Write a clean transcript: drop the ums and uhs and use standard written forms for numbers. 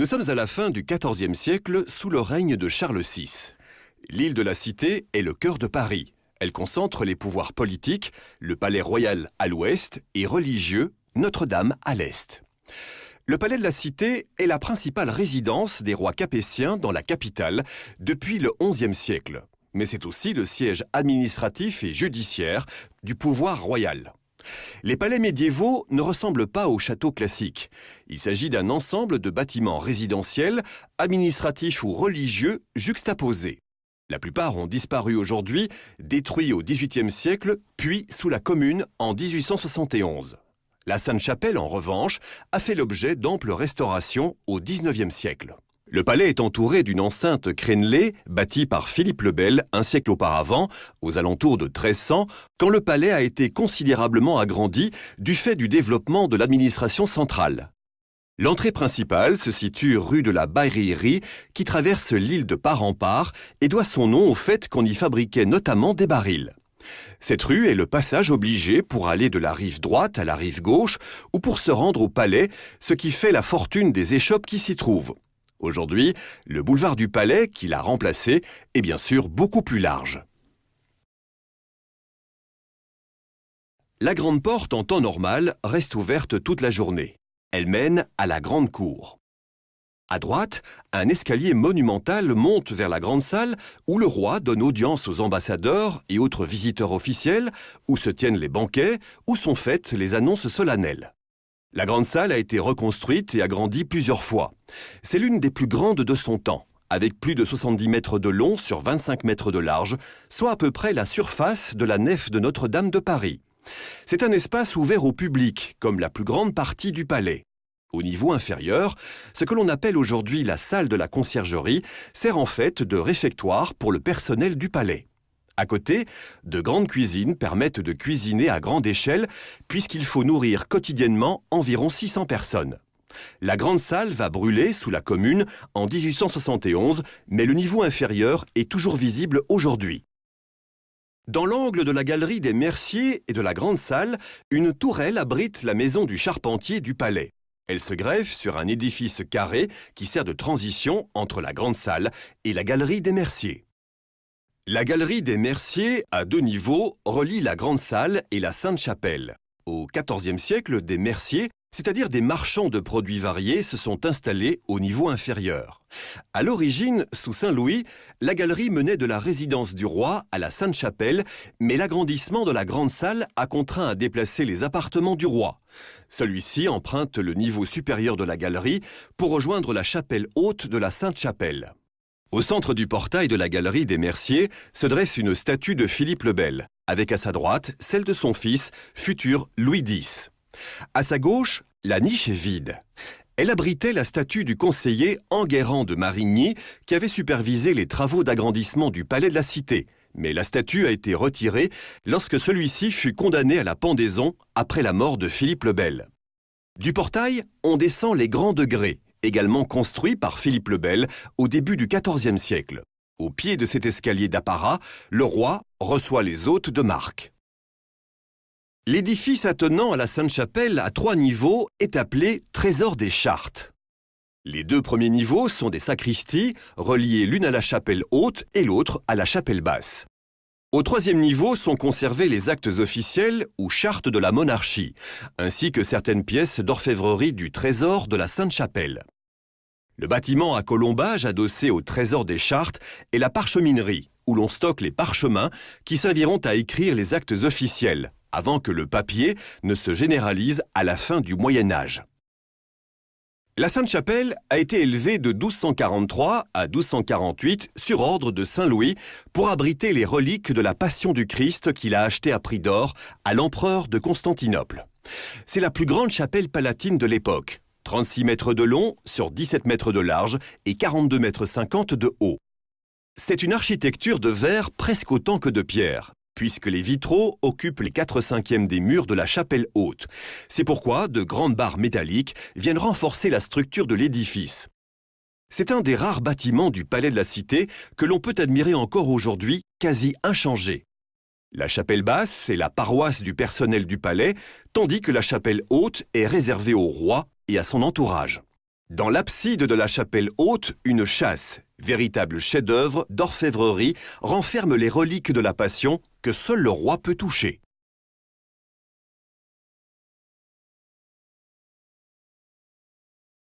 Nous sommes à la fin du XIVe siècle sous le règne de Charles VI. L'île de la Cité est le cœur de Paris. Elle concentre les pouvoirs politiques, le palais royal à l'ouest et religieux, Notre-Dame à l'est. Le palais de la Cité est la principale résidence des rois capétiens dans la capitale depuis le XIe siècle. Mais c'est aussi le siège administratif et judiciaire du pouvoir royal. Les palais médiévaux ne ressemblent pas aux châteaux classiques. Il s'agit d'un ensemble de bâtiments résidentiels, administratifs ou religieux juxtaposés. La plupart ont disparu aujourd'hui, détruits au XVIIIe siècle, puis sous la Commune en 1871. La Sainte-Chapelle, en revanche, a fait l'objet d'amples restaurations au XIXe siècle. Le palais est entouré d'une enceinte crénelée bâtie par Philippe le Bel un siècle auparavant, aux alentours de 1300, quand le palais a été considérablement agrandi du fait du développement de l'administration centrale. L'entrée principale se situe rue de la Baillerie qui traverse l'île de part en part et doit son nom au fait qu'on y fabriquait notamment des barils. Cette rue est le passage obligé pour aller de la rive droite à la rive gauche ou pour se rendre au palais, ce qui fait la fortune des échoppes qui s'y trouvent. Aujourd'hui, le boulevard du Palais, qui l'a remplacé, est bien sûr beaucoup plus large. La grande porte en temps normal reste ouverte toute la journée. Elle mène à la grande cour. À droite, un escalier monumental monte vers la grande salle où le roi donne audience aux ambassadeurs et autres visiteurs officiels, où se tiennent les banquets, où sont faites les annonces solennelles. La grande salle a été reconstruite et agrandie plusieurs fois. C'est l'une des plus grandes de son temps, avec plus de 70 mètres de long sur 25 mètres de large, soit à peu près la surface de la nef de Notre-Dame de Paris. C'est un espace ouvert au public, comme la plus grande partie du palais. Au niveau inférieur, ce que l'on appelle aujourd'hui la salle de la conciergerie sert en fait de réfectoire pour le personnel du palais. À côté, de grandes cuisines permettent de cuisiner à grande échelle puisqu'il faut nourrir quotidiennement environ 600 personnes. La grande salle va brûler sous la Commune en 1871, mais le niveau inférieur est toujours visible aujourd'hui. Dans l'angle de la galerie des Merciers et de la grande salle, une tourelle abrite la maison du charpentier du palais. Elle se greffe sur un édifice carré qui sert de transition entre la grande salle et la galerie des Merciers. La galerie des Merciers, à 2 niveaux, relie la grande salle et la Sainte-Chapelle. Au XIVe siècle, des merciers, c'est-à-dire des marchands de produits variés, se sont installés au niveau inférieur. À l'origine, sous Saint-Louis, la galerie menait de la résidence du roi à la Sainte-Chapelle, mais l'agrandissement de la grande salle a contraint à déplacer les appartements du roi. Celui-ci emprunte le niveau supérieur de la galerie pour rejoindre la chapelle haute de la Sainte-Chapelle. Au centre du portail de la galerie des Merciers se dresse une statue de Philippe le Bel, avec à sa droite celle de son fils, futur Louis X. À sa gauche, la niche est vide. Elle abritait la statue du conseiller Enguerrand de Marigny qui avait supervisé les travaux d'agrandissement du palais de la Cité, mais la statue a été retirée lorsque celui-ci fut condamné à la pendaison après la mort de Philippe le Bel. Du portail, on descend les grands degrés, également construit par Philippe le Bel au début du XIVe siècle. Au pied de cet escalier d'apparat, le roi reçoit les hôtes de marque. L'édifice attenant à la Sainte-Chapelle à 3 niveaux est appelé Trésor des Chartes. Les 2 premiers niveaux sont des sacristies, reliées l'une à la chapelle haute et l'autre à la chapelle basse. Au 3e niveau sont conservés les actes officiels ou chartes de la monarchie, ainsi que certaines pièces d'orfèvrerie du trésor de la Sainte-Chapelle. Le bâtiment à colombage adossé au trésor des chartes est la parcheminerie, où l'on stocke les parchemins qui serviront à écrire les actes officiels, avant que le papier ne se généralise à la fin du Moyen Âge. La Sainte-Chapelle a été élevée de 1243 à 1248 sur ordre de Saint-Louis pour abriter les reliques de la Passion du Christ qu'il a achetée à prix d'or à l'empereur de Constantinople. C'est la plus grande chapelle palatine de l'époque, 36 mètres de long sur 17 mètres de large et 42 mètres 50 de haut. C'est une architecture de verre presque autant que de pierre, puisque les vitraux occupent les 4/5 des murs de la chapelle haute. C'est pourquoi de grandes barres métalliques viennent renforcer la structure de l'édifice. C'est un des rares bâtiments du palais de la Cité que l'on peut admirer encore aujourd'hui, quasi inchangé. La chapelle basse est la paroisse du personnel du palais, tandis que la chapelle haute est réservée au roi et à son entourage. Dans l'abside de la chapelle haute, une châsse, véritable chef-d'œuvre d'orfèvrerie, renferme les reliques de la Passion que seul le roi peut toucher.